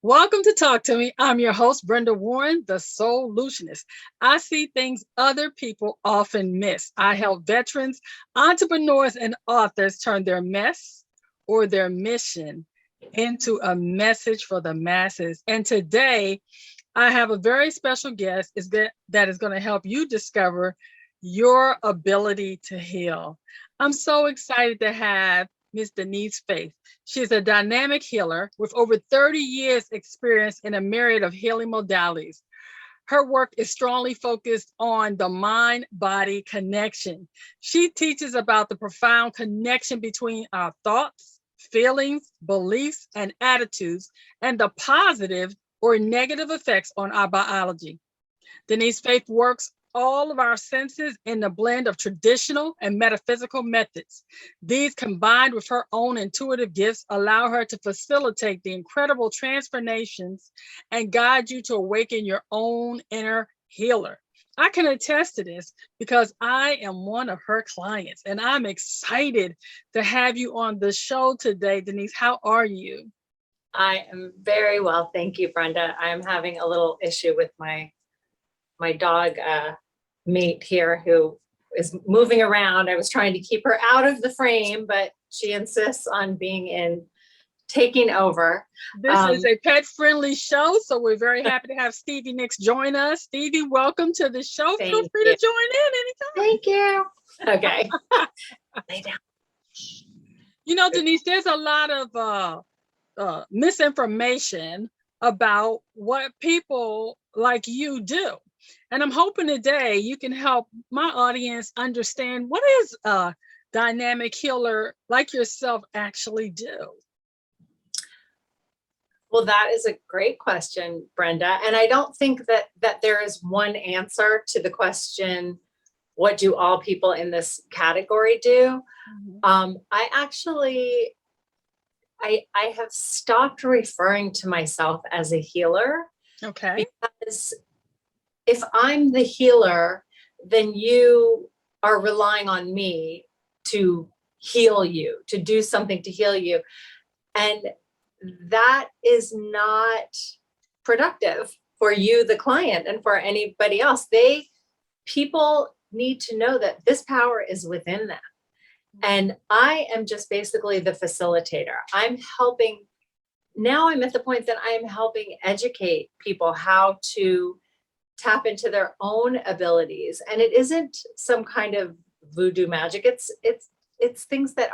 Welcome to Talk to Me. I'm your host, Brenda Warren, the Solutionist. I see things other people often miss. I help veterans, entrepreneurs, and authors turn their mess or their mission into a message for the masses. And today, I have a very special guest that is going to help you discover your ability to heal. I'm so excited to have Miss DeniseFaith. She is a dynamic healer with over 30 years experience in a myriad of healing modalities. Her work is strongly focused on the mind-body connection. She teaches about the profound connection between our thoughts, feelings, beliefs, and attitudes, and the positive or negative effects on our biology. DeniseFaith works all of our senses in the blend of traditional and metaphysical methods. These, combined with her own intuitive gifts, allow her to facilitate the incredible transformations and guide you to awaken your own inner healer. I can attest to this because I am one of her clients, and I'm excited to have you on the show today. Denise, how are you? I am very well, thank you, Brenda. I'm having a little issue with my dog mate here who is moving around. I was trying to keep her out of the frame, but she insists on taking over. This is a pet-friendly show, so we're very happy to have Stevie Nicks join us. Stevie, welcome to the show. Feel free to join in anytime. Thank you. Okay. Lay down. You know, Denise, there's a lot of misinformation about what people like you do. And I'm hoping today you can help my audience understand what is a dynamic healer like yourself actually do. Well, that is a great question, Brenda. And I don't think that there is one answer to the question, what do all people in this category do? I actually, I have stopped referring to myself as a healer. Okay. Because if I'm the healer, then you are relying on me to heal you, to do something to heal you. And that is not productive for you, the client, and for anybody else. People need to know that this power is within them. And I am just basically the facilitator. Now I'm at the point that I'm helping educate people how to tap into their own abilities. And it isn't some kind of voodoo magic. It's things that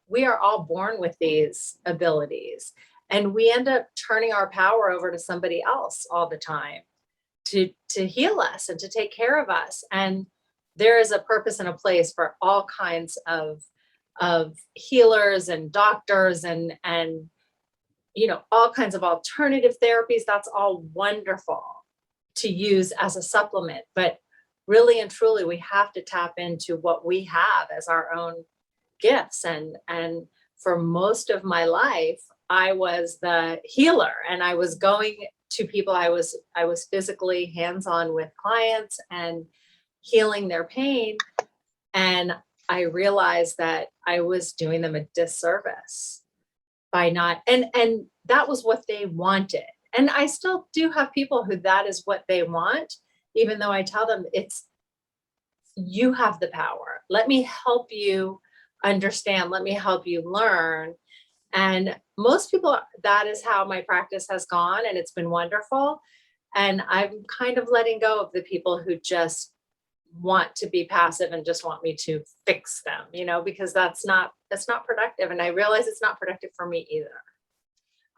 we are all born with these abilities. And we end up turning our power over to somebody else all the time to heal us and to take care of us. And there is a purpose and a place for all kinds of healers and doctors and all kinds of alternative therapies. That's all wonderful to use as a supplement, but really and truly we have to tap into what we have as our own gifts. And for most of my life I was the healer, and I was going to people. I was physically hands-on with clients and healing their pain, and I realized that I was doing them a disservice by not, and that was what they wanted. And I still do have people who that is what they want, even though I tell them you have the power. Let me help you understand. Let me help you learn. And most people, that is how my practice has gone, and it's been wonderful. And I'm kind of letting go of the people who just want to be passive and just want me to fix them, because that's not productive. And I realize it's not productive for me either.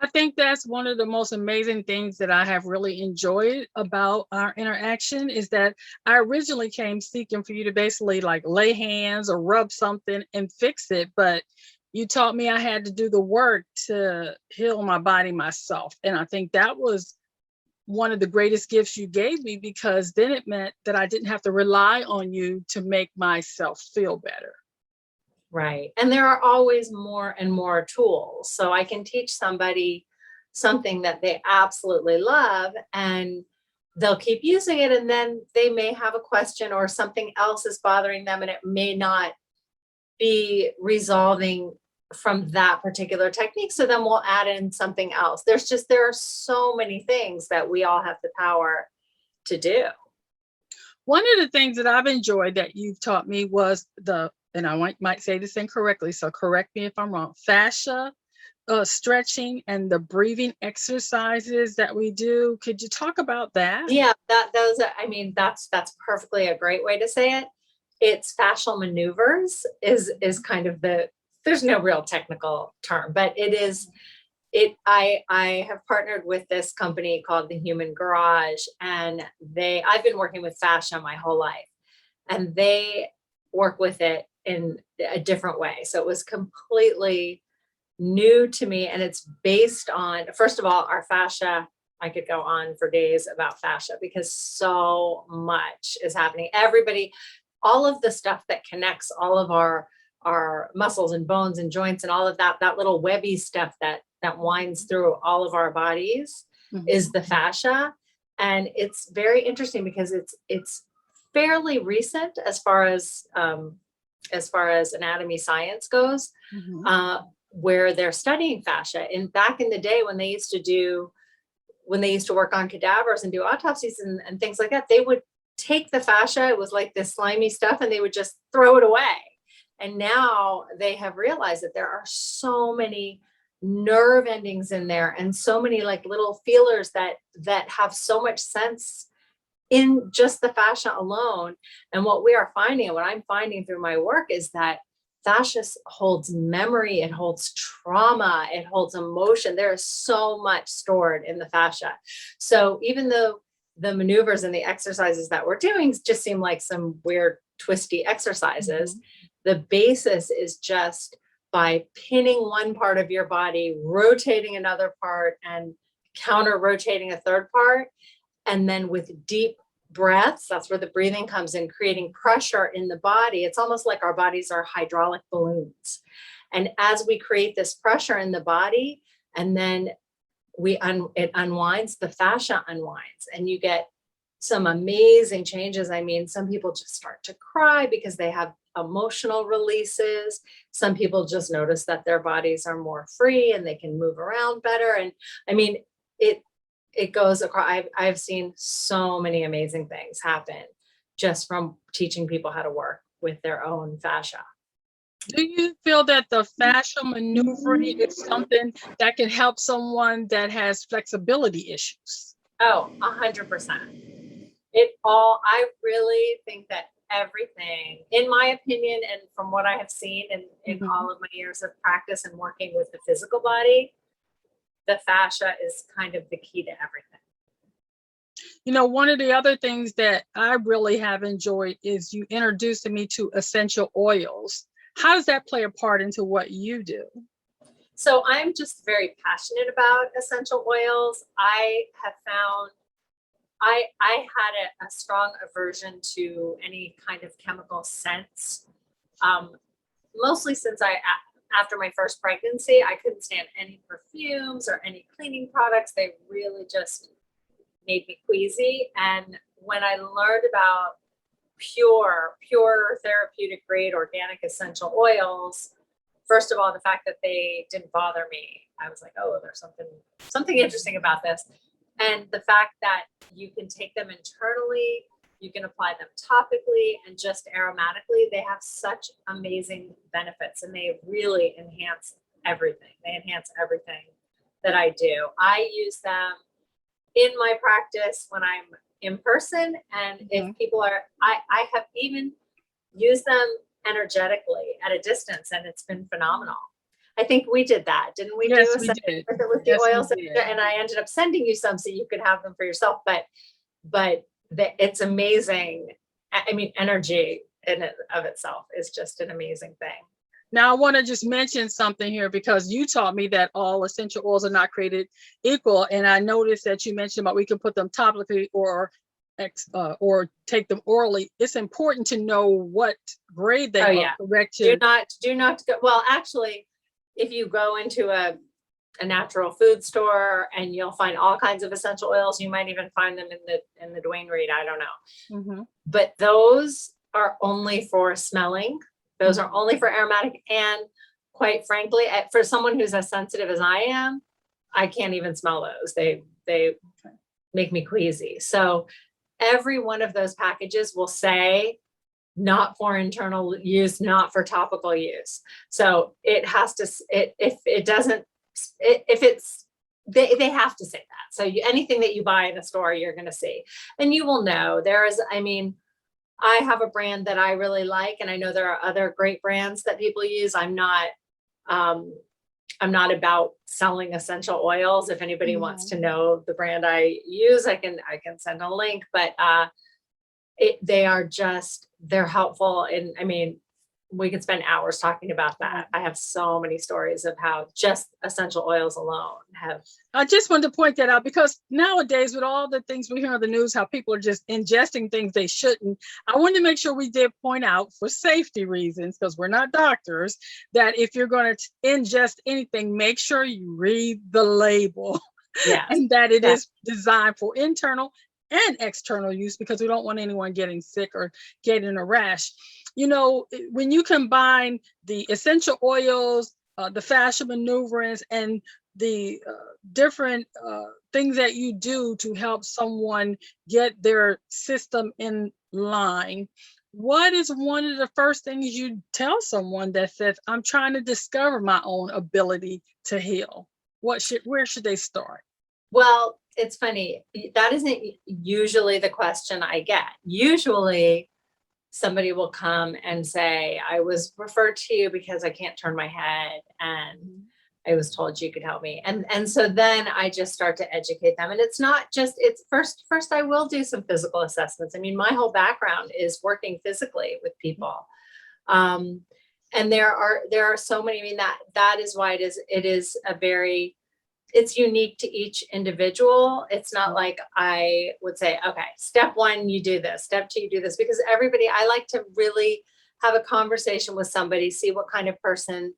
I think that's one of the most amazing things that I have really enjoyed about our interaction is that I originally came seeking for you to basically like lay hands or rub something and fix it. But you taught me I had to do the work to heal my body myself. And I think that was one of the greatest gifts you gave me, because then it meant that I didn't have to rely on you to make myself feel better. Right. And there are always more and more tools. So I can teach somebody something that they absolutely love, and they'll keep using it. And then they may have a question or something else is bothering them, and it may not be resolving from that particular technique. So then we'll add in something else. There are so many things that we all have the power to do. One of the things that I've enjoyed that you've taught me was and I might say this incorrectly, so correct me if I'm wrong, fascia stretching and the breathing exercises that we do. Could you talk about that? Yeah, that's perfectly a great way to say it. It's fascial maneuvers is kind of there's no real technical term, but I have partnered with this company called the Human Garage, and I've been working with fascia my whole life, and they work with it in a different way. So it was completely new to me, and it's based on, first of all, our fascia. I could go on for days about fascia because so much is happening. All of the stuff that connects all of our muscles and bones and joints and all of that little webby stuff that winds through all of our bodies is the fascia. And it's very interesting because it's fairly recent as far as anatomy science goes, where they're studying fascia. And back in the day when they used to work on cadavers and do autopsies and things like that, they would take the fascia, it was like this slimy stuff, and they would just throw it away. And now they have realized that there are so many nerve endings in there and so many like little feelers that have so much sense in just the fascia alone. And what I'm finding through my work is that fascia holds memory, it holds trauma, it holds emotion. There is so much stored in the fascia. So even though the maneuvers and the exercises that we're doing just seem like some weird, twisty exercises, the basis is just by pinning one part of your body, rotating another part, and counter rotating a third part. And then with deep breaths, that's where the breathing comes in, creating pressure in the body. It's almost like our bodies are hydraulic balloons. And as we create this pressure in the body, and then it unwinds, the fascia unwinds, and you get some amazing changes. I mean, some people just start to cry because they have emotional releases. Some people just notice that their bodies are more free and they can move around better. And I mean, it goes across. I've seen so many amazing things happen just from teaching people how to work with their own fascia. Do you feel that the fascial maneuvering is something that can help someone that has flexibility issues? Oh, 100%. I really think that everything, in my opinion, and from what I have seen in all of my years of practice and working with the physical body, the fascia is kind of the key to everything. You know, one of the other things that I really have enjoyed is you introducing me to essential oils. How does that play a part into what you do? So I'm just very passionate about essential oils. I have found I had a strong aversion to any kind of chemical scents, mostly since after my first pregnancy, I couldn't stand any perfumes or any cleaning products. They really just made me queasy. And when I learned about pure therapeutic grade organic essential oils, first of all, the fact that they didn't bother me, I was like, oh, there's something interesting about this. And the fact that you can take them internally, you can apply them topically and just aromatically, they have such amazing benefits, and they really enhance everything. They enhance everything that I do. I use them in my practice when I'm in person. And if people I have even used them energetically at a distance, and it's been phenomenal. I think we did that, didn't we? Yes, do a we session did. with the Yes, we oils, did. and I ended up sending you some so you could have them for yourself. But it's amazing. I mean, energy in and of itself is just an amazing thing. Now, I want to just mention something here because you taught me that all essential oils are not created equal. And I noticed that you mentioned about we can put them topically or take them orally. It's important to know what grade they are. Correct. Do not go. Well, actually, if you go into a natural food store, and you'll find all kinds of essential oils. You might even find them in the Dwayne Reed. I don't know. But those are only for smelling. Those are only for aromatic, and quite frankly, for someone who's as sensitive as I am, I can't even smell those. They make me queasy. So every one of those packages will say not for internal use, not for topical use. So it has to, if it doesn't, if it's, they have to say that. So anything that you buy in a store, you're going to see, and you will know I have a brand that I really like, and I know there are other great brands that people use. I'm not about selling essential oils. If anybody wants to know the brand I use, I can send a link, but they're helpful. And I mean, we could spend hours talking about that. I have so many stories of how just essential oils alone have. I just wanted to point that out because nowadays with all the things we hear on the news, how people are just ingesting things they shouldn't. I wanted to make sure we did point out for safety reasons, because we're not doctors, that if you're going to ingest anything, make sure you read the label. Yes. And that it is designed for internal and external use, because we don't want anyone getting sick or getting a rash. You know, when you combine the essential oils, the fascial maneuverings, and the different things that you do to help someone get their system in line, what is one of the first things you tell someone that says, I'm trying to discover my own ability to heal? Where should they start? Well, it's funny. That isn't usually the question I get. Usually somebody will come and say, I was referred to you because I can't turn my head and I was told you could help me. And so then I just start to educate them. And it's not just, it's first I will do some physical assessments. I mean, my whole background is working physically with people. And there are so many, I mean, that is why it's unique to each individual. It's not like I would say, okay, step one, you do this, step two, you do this, because I like to really have a conversation with somebody, see what kind of person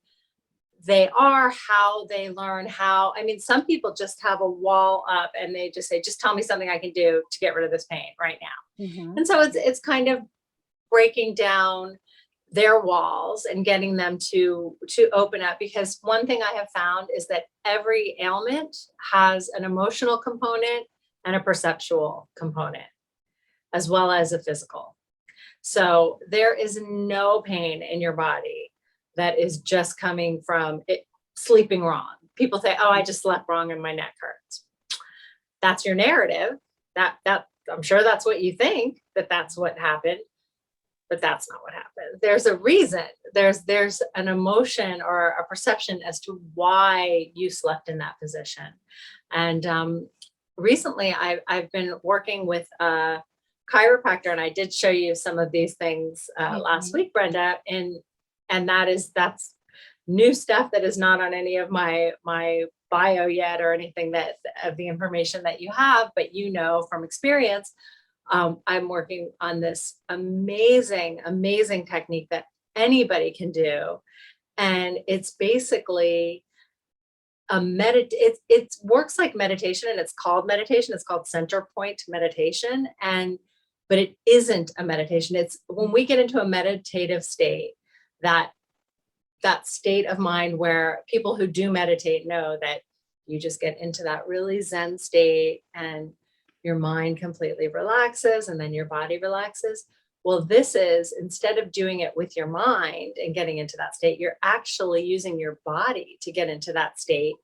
they are, how they learn, I mean, some people just have a wall up and they just say, just tell me something I can do to get rid of this pain right now. And so it's kind of breaking down their walls and getting them to open up, because one thing I have found is that every ailment has an emotional component and a perceptual component, as well as a physical. So there is no pain in your body that is just coming from it sleeping wrong. People say, oh, I just slept wrong and my neck hurts. That's your narrative. That I'm sure that's what you think, that's what happened. But that's not what happened. There's a reason. There's an emotion or a perception as to why you slept in that position. And recently, I've been working with a chiropractor, and I did show you some of these things last week, Brenda. And that's new stuff that is not on any of my bio yet, or anything that of the information that you have, but you know from experience. I'm working on this amazing technique that anybody can do. And it's basically it works like meditation, and it's called meditation. It's called center point meditation. But it isn't a meditation. It's when we get into a meditative state, that state of mind where people who do meditate know that you just get into that really Zen state and your mind completely relaxes and then your body relaxes. Well, this is, instead of doing it with your mind and getting into that state, you're actually using your body to get into that state.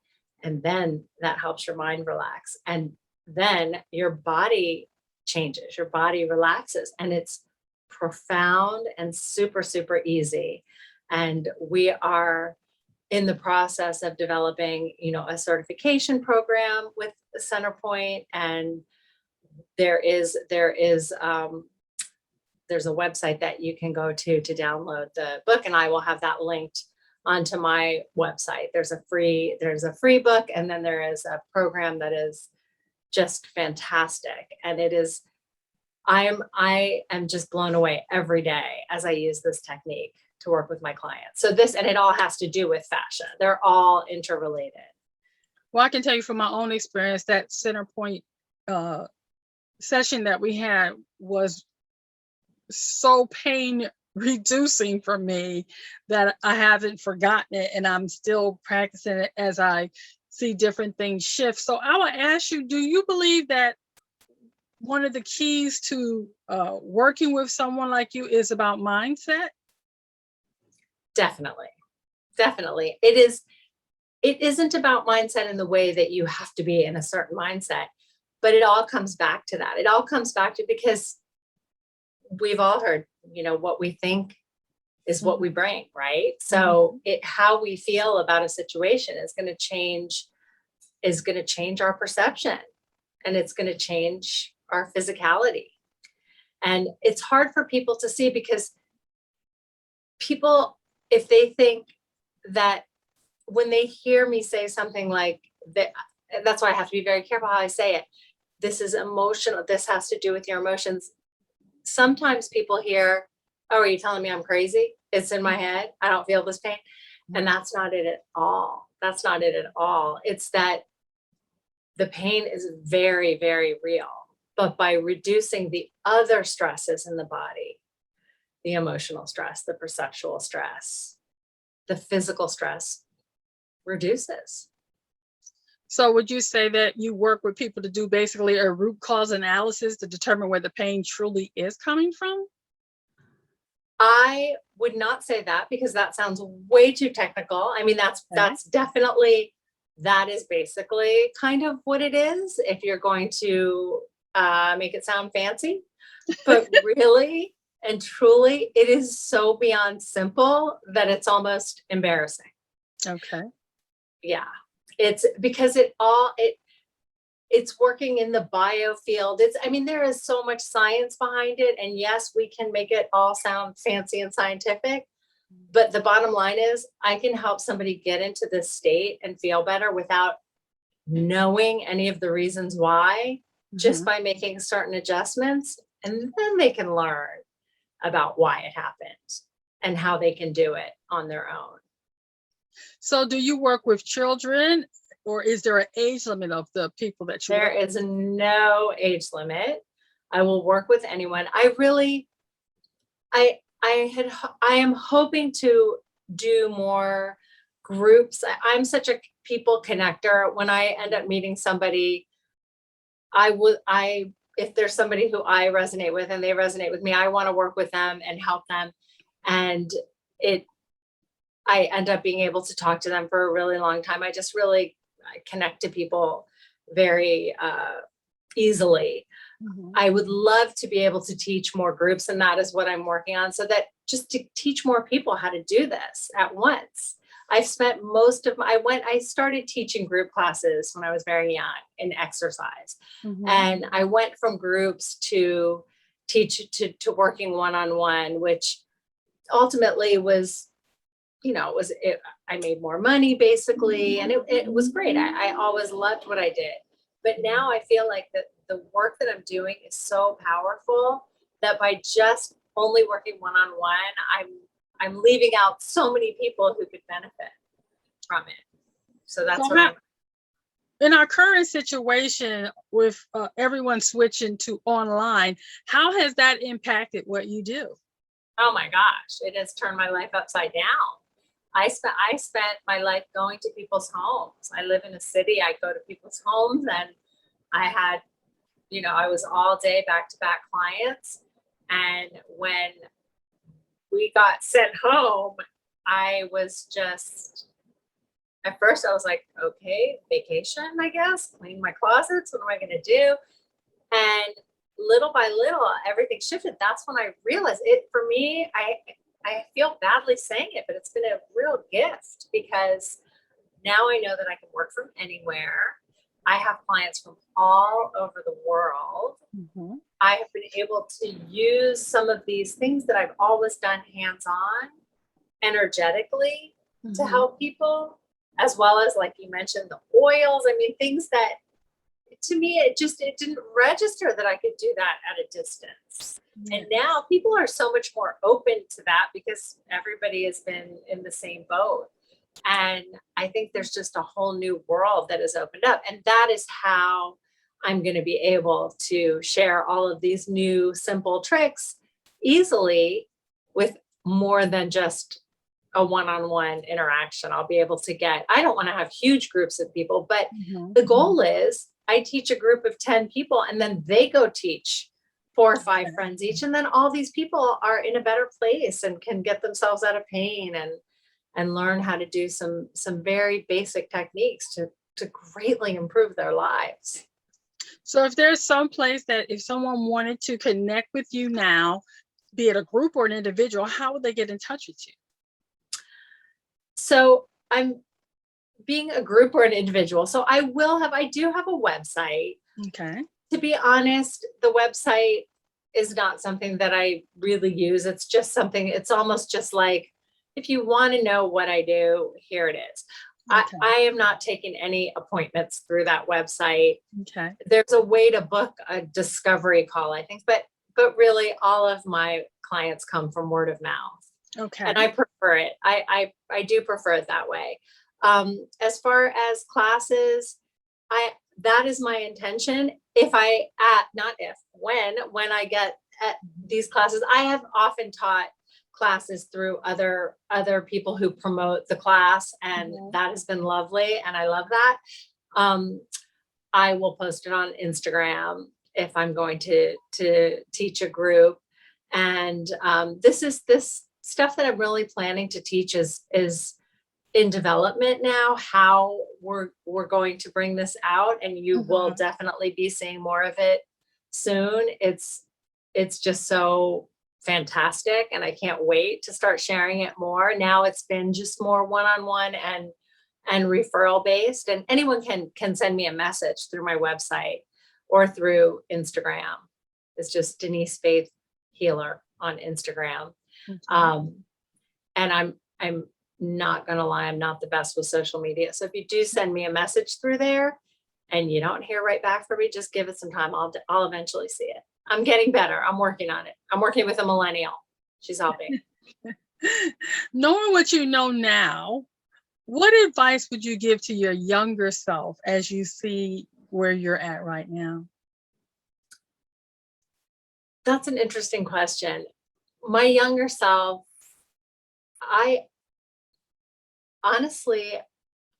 And then that helps your mind relax. And then your body changes, your body relaxes, and it's profound and super, super easy. And we are in the process of developing, a certification program with Centerpoint, and there's a website that you can go to download the book, and I will have that linked onto my website. There's a free book, and then there is a program that is just fantastic. And I am just blown away every day as I use this technique to work with my clients. So and it all has to do with fascia. They're all interrelated. Well, I can tell you from my own experience that Centerpoint session that we had was so pain reducing for me that I haven't forgotten it and I'm still practicing it as I see different things shift. So I will ask you, do you believe that one of the keys to working with someone like you is about mindset? Definitely. Definitely. It isn't about mindset in the way that you have to be in a certain mindset, but it all comes back to that. It all comes back to, because we've all heard, what we think is what we bring, right? So how we feel about a situation is going to change our perception, and it's going to change our physicality. And it's hard for people to see, because people, if they think that, when they hear me say something like that, that's why I have to be very careful how I say it. This is emotional. This has to do with your emotions. Sometimes people hear, "Oh, are you telling me I'm crazy? It's in my head. I don't feel this pain." And that's not it at all. That's not it at all. It's that the pain is very, very real. But by reducing the other stresses in the body, the emotional stress, the perceptual stress, the physical stress reduces. So would you say that you work with people to do basically a root cause analysis to determine where the pain truly is coming from? I would not say that, because that sounds way too technical. I mean, that's definitely, that is basically kind of what it is, if you're going to make it sound fancy. But really and truly, it is so beyond simple that it's almost embarrassing. Okay. Yeah. It's because it's working in the bio field. There is so much science behind it. And yes, we can make it all sound fancy and scientific. But the bottom line is, I can help somebody get into this state and feel better without knowing any of the reasons why, just by making certain adjustments. And then they can learn about why it happened and how they can do it on their own. So do you work with children, or is there an age limit of the people that you There work is no age limit. I will work with anyone. I am hoping to do more groups. I'm such a people connector. When I end up meeting somebody, if there's somebody who I resonate with and they resonate with me, I want to work with them and help them. And I end up being able to talk to them for a really long time. I connect to people very easily. I would love to be able to teach more groups, and that is what I'm working on, so that just to teach more people how to do this at once. I've spent I started teaching group classes when I was very young in exercise. And I went from groups to working one-on-one, which ultimately was, I made more money basically. And it was great. I always loved what I did. But now I feel like that the work that I'm doing is so powerful that by just only working one-on-one, I'm leaving out so many people who could benefit from it. So that's in our current situation with everyone switching to online, how has that impacted what you do? Oh my gosh, it has turned my life upside down. I spent my life going to people's homes. I live in a city. I go to people's homes, and I had, I was all day back-to-back clients. And when we got sent home, I was just, at first I was like, okay, vacation, I guess, clean my closets. What am I going to do? And little by little, everything shifted. That's when I realized it for me. I feel badly saying it, but it's been a real gift, because now I know that I can work from anywhere. I have clients from all over the world. I have been able to use some of these things that I've always done hands-on, energetically, to help people, as well as, like you mentioned, the oils. Things that, to me, it didn't register that I could do that at a distance. And now people are so much more open to that, because everybody has been in the same boat. And I think there's just a whole new world that has opened up. And that is how I'm going to be able to share all of these new simple tricks easily with more than just a one-on-one interaction. I'll be able to I don't want to have huge groups of people, but the goal is I teach a group of 10 people and then they go teach 4 or 5 friends each. And then all these people are in a better place and can get themselves out of pain and learn how to do some very basic techniques to greatly improve their lives. So if there's some place that if someone wanted to connect with you now, be it a group or an individual, how would they get in touch with you? So I'm being a group or an individual. So I do have a website. Okay. To be honest, the website is not something that I really use. It's just something, it's almost just like, if you want to know what I do, here it is. Okay. I am not taking any appointments through that website. Okay. There's a way to book a discovery call, I think, but really all of my clients come from word of mouth. Okay. And I prefer it. I do prefer it that way. As far as classes, that is my intention. When I get at these classes, I have often taught classes through other people who promote the class, and that has been lovely. And I love that. I will post it on Instagram if I'm going to teach a group. And this stuff that I'm really planning to teach is in development now, how we're going to bring this out, and you will definitely be seeing more of it soon. It's just so fantastic, and I can't wait to start sharing it more. Now it's been just more one-on-one and referral based, and anyone can send me a message through my website or through Instagram. It's just DeniseFaith Healer on Instagram. And I'm not gonna lie, I'm not the best with social media. So if you do send me a message through there and you don't hear right back from me, just give it some time. I'll eventually see it. I'm getting better. I'm working on it. I'm working with a millennial. She's helping. Knowing what you know now, what advice would you give to your younger self as you see where you're at right now? That's an interesting question. My younger self, I honestly,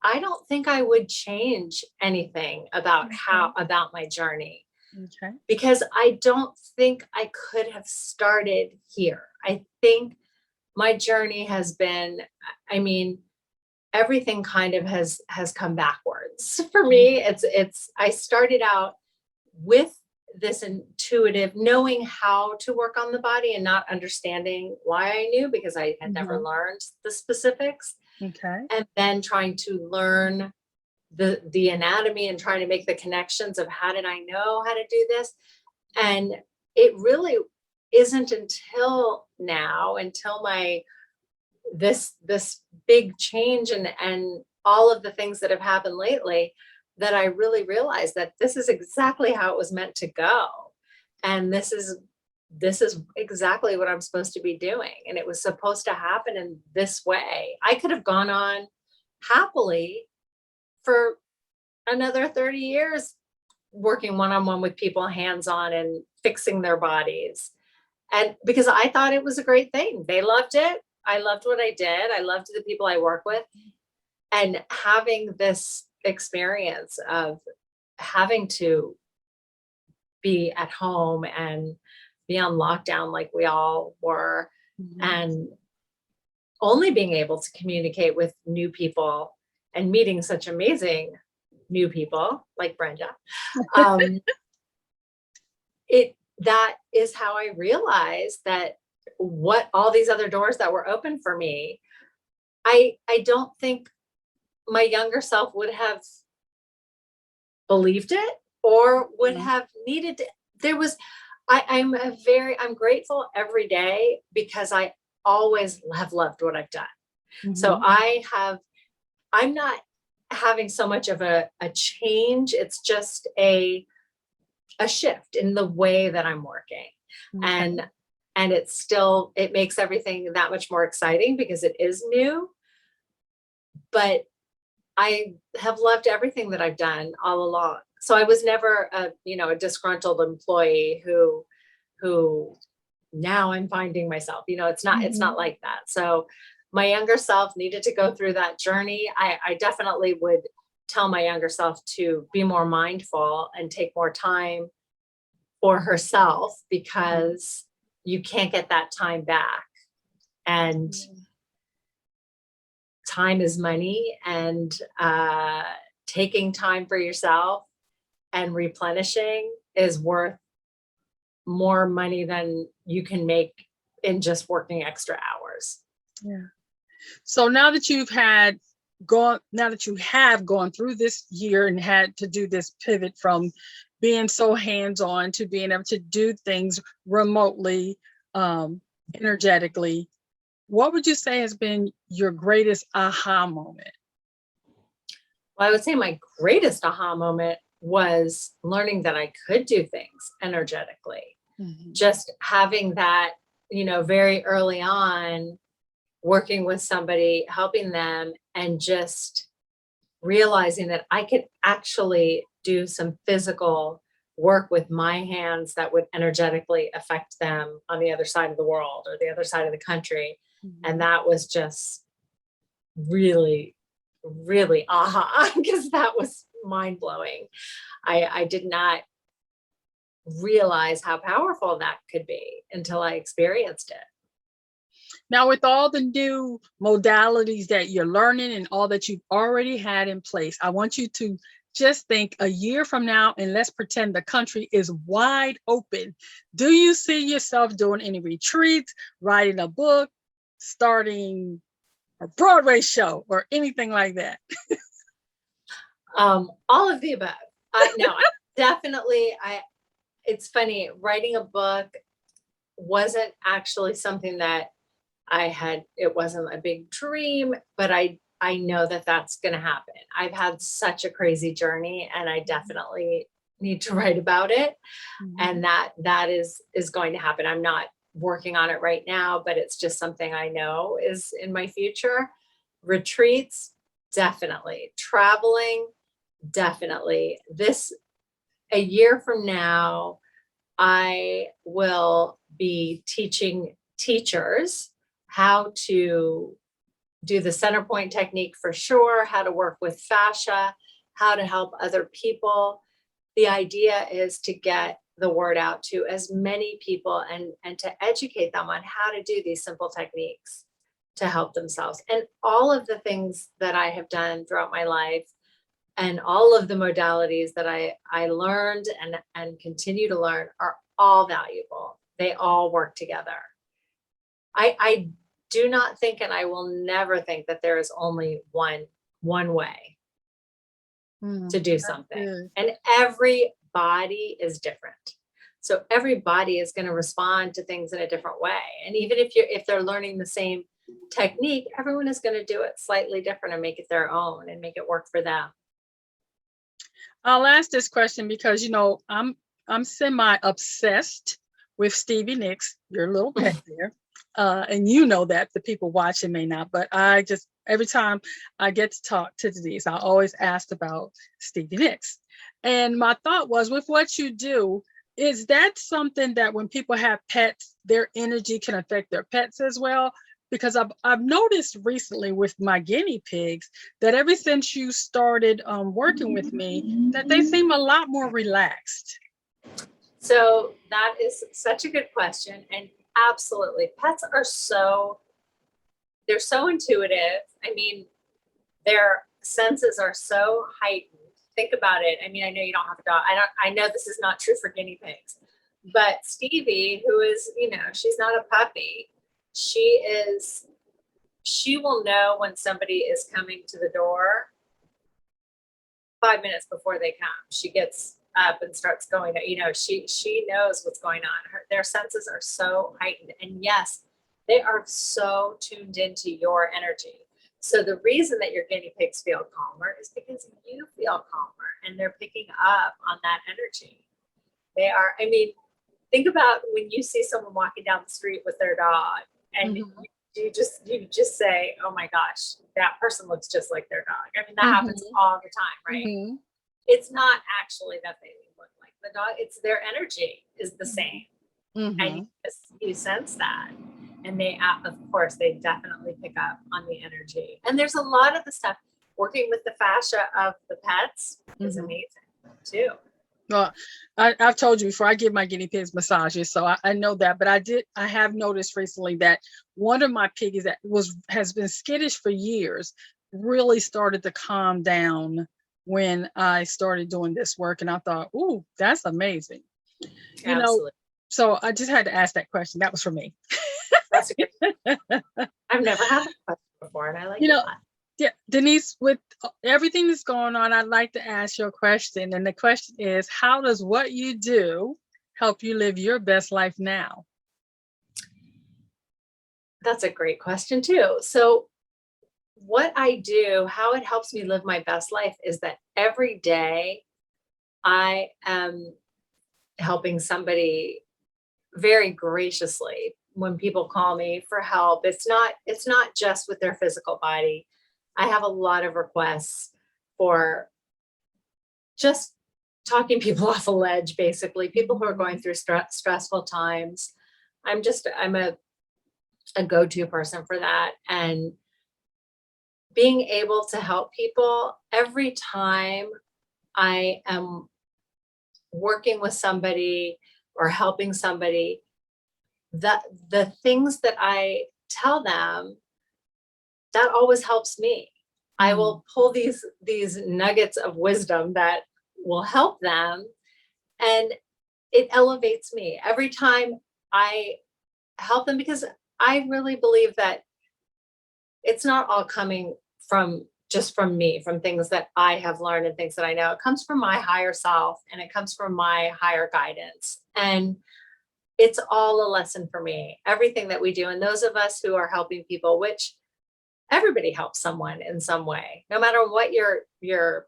I don't think I would change anything about about my journey. Okay. Because I don't think I could have started here. I think my journey has been, I mean, everything kind of has come backwards for me. I started out with this intuitive knowing how to work on the body and not understanding why I knew, because I had never learned the specifics. Okay. And then trying to learn the anatomy and trying to make the connections of how did I know how to do this. And it really isn't until now, until this big change and all of the things that have happened lately, that I really realized that this is exactly how it was meant to go. And this is exactly what I'm supposed to be doing. And it was supposed to happen in this way. I could have gone on happily for another 30 years working one-on-one with people, hands-on, and fixing their bodies. And because I thought it was a great thing. They loved it. I loved what I did. I loved the people I work with. And having this experience of having to be at home and be on lockdown like we all were, and only being able to communicate with new people and meeting such amazing new people like Brenda, that is how I realized that what all these other doors that were open for me, I don't think my younger self would have believed it or would have needed to. I'm grateful every day because I always have loved what I've done. So I'm not having so much of a change. It's just a shift in the way that I'm working. And it makes everything that much more exciting because it is new. But I have loved everything that I've done all along. So I was never a disgruntled employee who now I'm finding myself, it's not like that. So my younger self needed to go through that journey. I definitely would tell my younger self to be more mindful and take more time for herself, because you can't get that time back. And time is money, and taking time for yourself and replenishing is worth more money than you can make in just working extra hours. Yeah. So now that you have gone through this year and had to do this pivot from being so hands-on to being able to do things remotely, energetically, what would you say has been your greatest aha moment? Well, I would say my greatest aha moment was learning that I could do things energetically. Just having that, very early on, working with somebody, helping them, and just realizing that I could actually do some physical work with my hands that would energetically affect them on the other side of the world or the other side of the country. And that was just really, really aha, because that was mind blowing. I did not realize how powerful that could be until I experienced it. Now, with all the new modalities that you're learning and all that you've already had in place, I want you to just think a year from now, and let's pretend the country is wide open. Do you see yourself doing any retreats, writing a book, starting a Broadway show, or anything like that? All of the above. It's funny, writing a book wasn't actually something that it wasn't a big dream, but I know that that's going to happen. I've had such a crazy journey, and I definitely need to write about it. And that is going to happen. I'm not working on it right now, but it's just something I know is in my future. Retreats, definitely. Traveling, definitely. A year from now, I will be teaching teachers how to do the center point technique for sure, how to work with fascia, how to help other people. The idea is to get the word out to as many people and to educate them on how to do these simple techniques to help themselves. And all of the things that I have done throughout my life and all of the modalities that I learned and continue to learn are all valuable. They all work together. I do not think, and I will never think, that there is only one way to do something. And every body is different. So every body is going to respond to things in a different way. And even if they're learning the same technique, everyone is going to do it slightly different and make it their own and make it work for them. I'll ask this question because I'm semi-obsessed with Stevie Nicks, your little pet there. And that the people watching may not, but every time I get to talk to Denise, I always ask about Stevie Nicks. And my thought was, with what you do, is that something that when people have pets, their energy can affect their pets as well? Because I've noticed recently with my guinea pigs that ever since you started working with me, that they seem a lot more relaxed. So that is such a good question. And absolutely, pets are they're so intuitive. I mean, their senses are so heightened. Think about it. I mean, I know you don't have a dog. I know this is not true for guinea pigs, but Stevie, who is, she's not a puppy. She will know when somebody is coming to the door 5 minutes before they come. She gets up and starts going, she knows what's going on. Their senses are so heightened. And yes, they are so tuned into your energy. So the reason that your guinea pigs feel calmer is because you feel calmer and they're picking up on that energy. Think about when you see someone walking down the street with their dog and you just say, oh my gosh, that person looks just like their dog. I mean, that happens all the time, right? It's not actually that they look like the dog. It's their energy is the same. and Mm-hmm. you sense that. And they, of course, they definitely pick up on the energy. And there's a lot of the stuff working with the fascia of the pets is Mm-hmm. amazing too. Well, I've told you before, I give my guinea pigs massages, so I know that. But I have noticed recently that one of my piggies that has been skittish for years really started to calm down when I started doing this work, and I thought, "Ooh, that's amazing." You know, Absolutely. so I just had to ask that question. That was for me. That's a great, I've never had that question before, and I like You it a know, lot. yeah, Denise, with everything that's going on, I'd like to ask you a question. And the question is, how does what you do help you live your best life now? That's a great question too. So what I do, how it helps me live my best life is that every day I am helping somebody very graciously. When people call me for help, it's not just with their physical body. I have a lot of requests for just talking people off a ledge, basically, people who are going through stressful times. I'm a go-to person for that. And being able to help people every time I am working with somebody or helping somebody, the things that I tell them, that always helps me. I Mm, will pull these nuggets of wisdom that will help them, and it elevates me every time I help them, because I really believe that it's not all coming from just from me, from things that I have learned and things that I know. It comes from my higher self and it comes from my higher guidance. And it's all a lesson for me. Everything that we do, and those of us who are helping people, which everybody helps someone in some way, no matter what your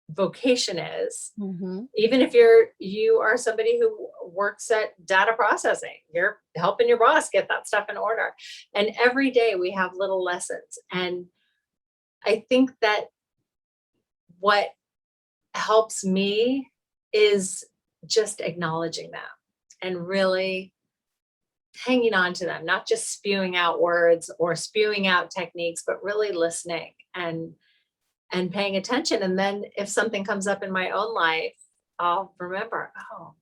vocation is. mhm. Even if you are somebody who works at data processing, you're helping your boss get that stuff in order. And every day we have little lessons. And I think that what helps me is just acknowledging them and really hanging on to them, not just spewing out words or spewing out techniques, but really listening and paying attention. And then if something comes up in my own life, I'll remember, oh,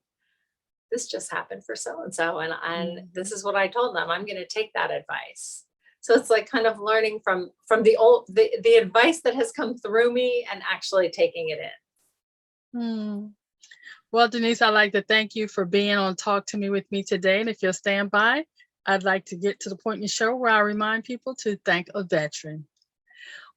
this just happened for so and so, and this Mhm. is what I told them. I'm going to take that advice. So it's like kind of learning from the advice that has come through me and actually taking it in. Hmm. Well, Denise, I'd like to thank you for being on Talk to Me with me today. And if you'll stand by, I'd like to get to the point in the show where I remind people to thank a veteran.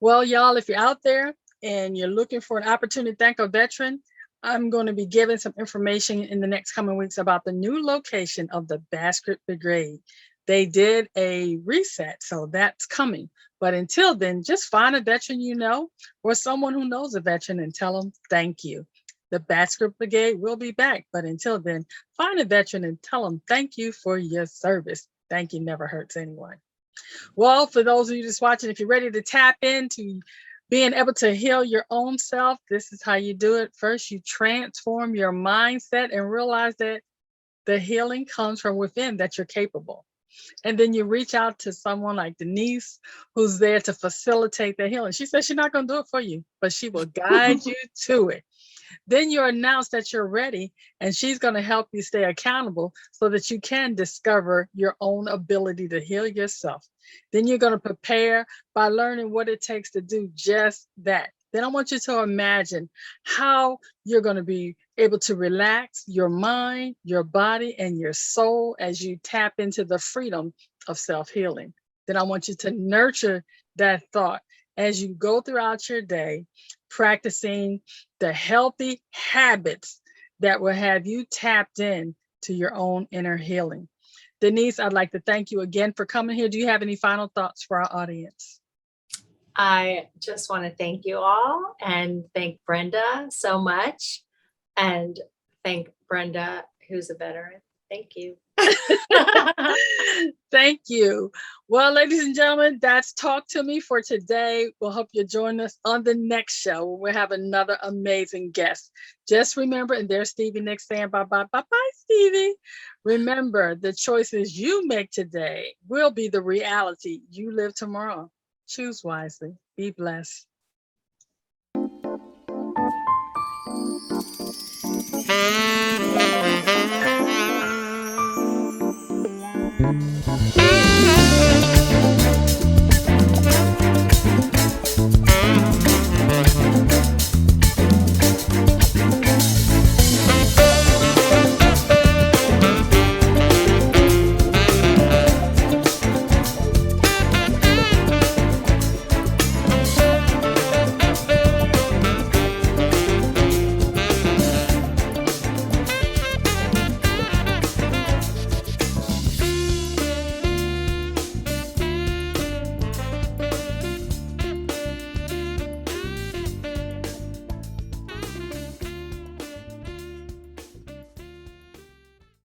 Well, y'all, if you're out there and you're looking for an opportunity to thank a veteran, I'm going to be giving some information in the next coming weeks about the new location of the Basket Brigade. They did a reset, so that's coming. But until then, just find a veteran you know or someone who knows a veteran and tell them thank you. The Basket Brigade will be back, but until then, find a veteran and tell them thank you for your service. Thank you never hurts anyone. Well, for those of you just watching, if you're ready to tap into being able to heal your own self, this is how you do it. First, you transform your mindset and realize that the healing comes from within, that you're capable. And then you reach out to someone like Denise, who's there to facilitate the healing. She says she's not going to do it for you, but she will guide you to it. Then you announce that you're ready, and she's going to help you stay accountable so that you can discover your own ability to heal yourself. Then you're going to prepare by learning what it takes to do just that. Then I want you to imagine how you're going to be able to relax your mind, your body, and your soul as you tap into the freedom of self healing. Then I want you to nurture that thought as you go throughout your day, practicing the healthy habits that will have you tapped in to your own inner healing. Denise, I'd like to thank you again for coming here. Do you have any final thoughts for our audience? I just want to thank you all and thank Brenda so much, and thank Brenda, who's a veteran, Thank you. Thank you. Well, ladies and gentlemen, that's Talk to Me for today. We'll hope you join us on the next show where we'll have another amazing guest. Just remember, and there's Stevie Nicks saying bye bye, bye bye, Stevie. Remember, the choices you make today will be the reality you live tomorrow. Choose wisely. Be blessed.